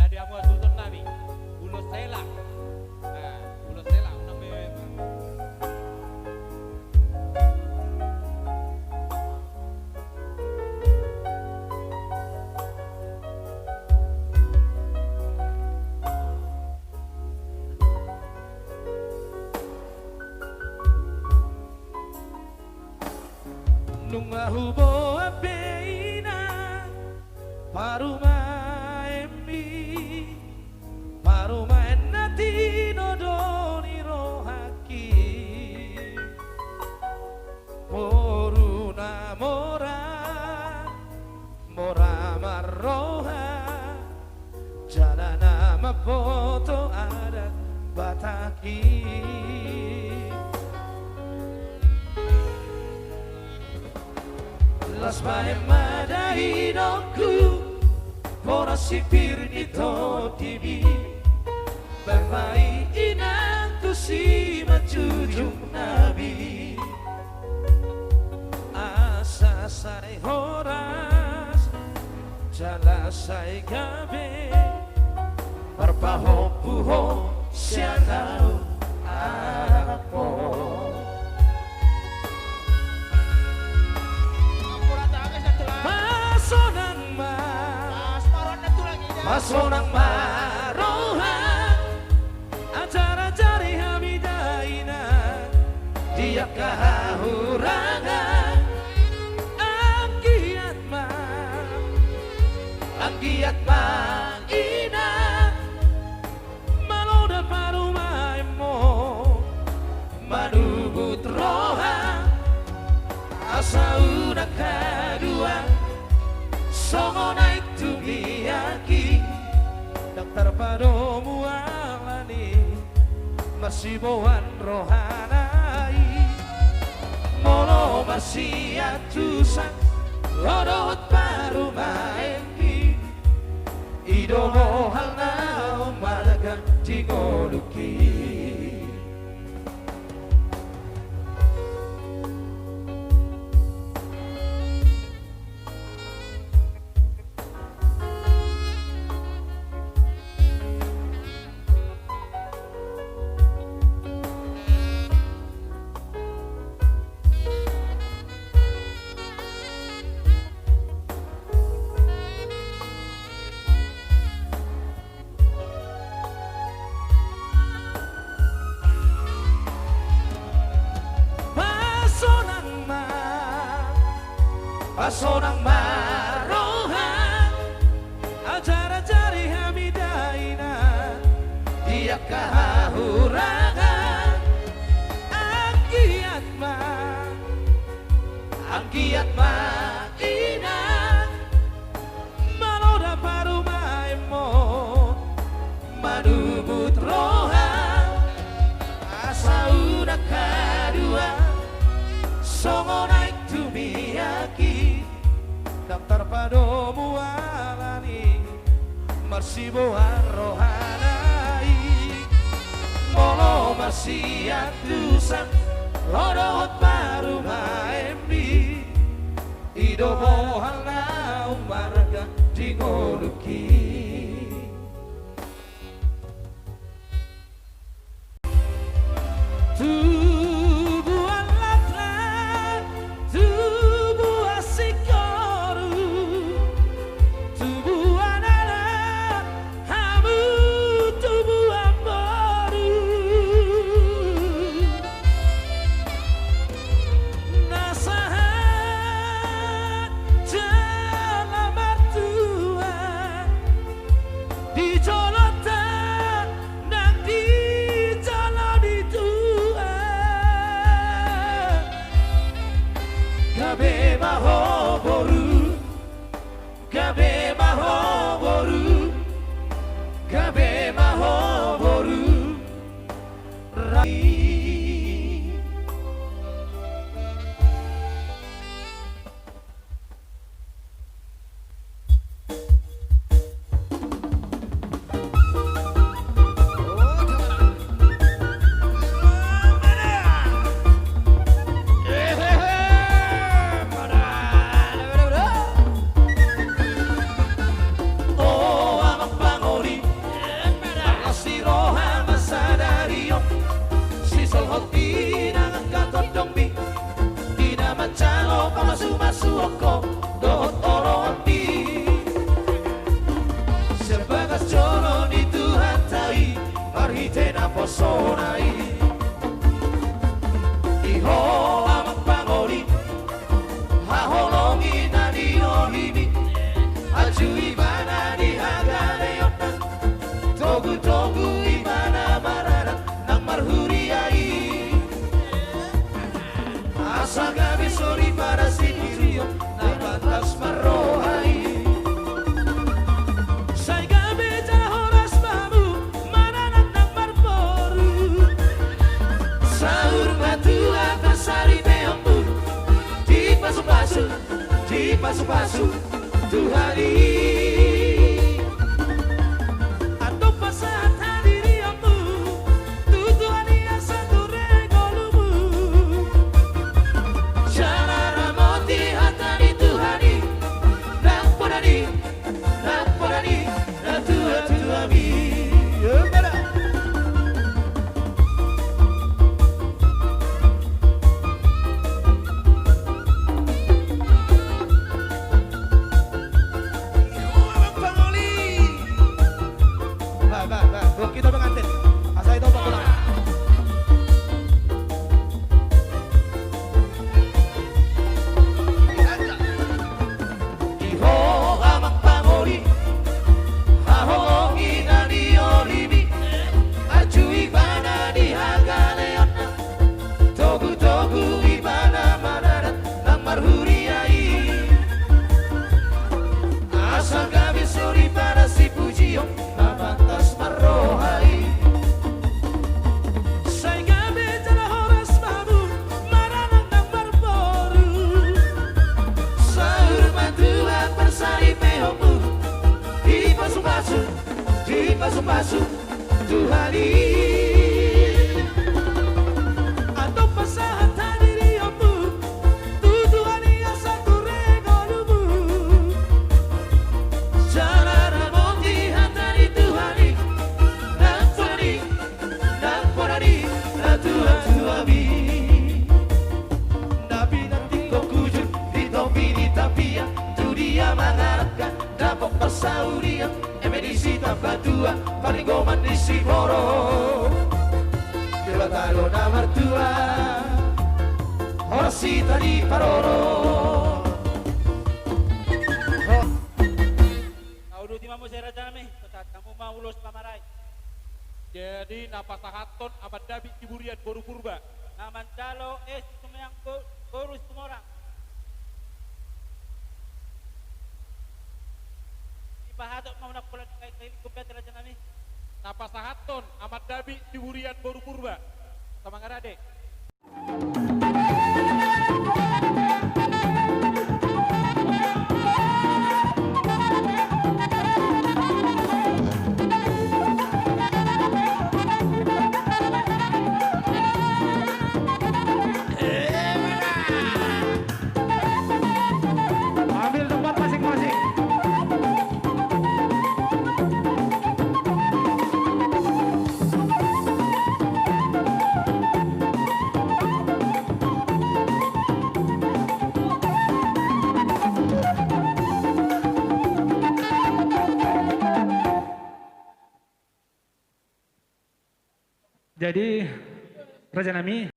Dari amo tutun nabi. Ulo selang. Nah, ulo selang nabi. Nung mahubo apeina paruma emmi paruma ennati nodoni rohaki moruna mora mora marroha jalana mapoto adat bataki. Las maemada hidupku Pora sipir nito tibi Bermai inang tu si majujung nabi Asa sare horas Jala sai gabe Berpaho puho sianau ako. Masonang maroha acara cari hamidaina dia kahurangan anggiat ma ina maloda paruma emo manubut roha asa udah kedua songo naik tumiyaki Daktar padomu alani Marsiboan rohanai Molo marsiatusan Lodot parumaenki Idomo halna umaraga tingoluki Pasonang maroha acara cari hamidaina dia kahurangan angkiat ma ina maloda paruma emo madubut roha asa udah kedua songo naik tumiyaki Daftar padomu alani Marsiboan rohanai Molo marsiatusan Lodot paruma embi Idomo halna umarga dingoluki terpesonai. Iho amang pangoli, haholongi nani olimi, aju ibana di hagane yonan, togu ibana marana nang marhuriai. Asa gabi sori para si kirio, na batas marohai. Pasu-pasu Tuhari atau pasahan dirimu Tutuhani asa turegolumu Jalara moti hatani Tuhani Nakporani Natuami kita pengantin, asal itu pulang. Iho amang pangoli, hahongi nani olimi, aju ibana di hagane yona, togu ibana manana nang marhuriai. Asal gabi suri para si pujio. Batas marohai Sai gabi jala horas babu Maranang nang barboru Sahur mantuan bersari pehomu Di pasu-pasu Tuhani Atau pasahan dirimu Tutuhani asa turegolumu Jalara Natuami Nabi nanti kau kujur di topi di tapia Tu dia mengharapkan dapat persaurian Emedisi tabatua paling goman di Siboro Debatalo na mertua Horsita di Paroro Kau dulu timamu saya raja nami Saat kamu mau ulus pamarai Jadi napasahaton abad dabi ciburian boru purba. Naman calo sumeyang kurus tumorang. Ipahatok mau nakulan kay kumpet raja nami. Napasahaton abad dabi ciburian boru purba. Sama ngarade. Ambil tempat masing-masing. Jadi Raja Nami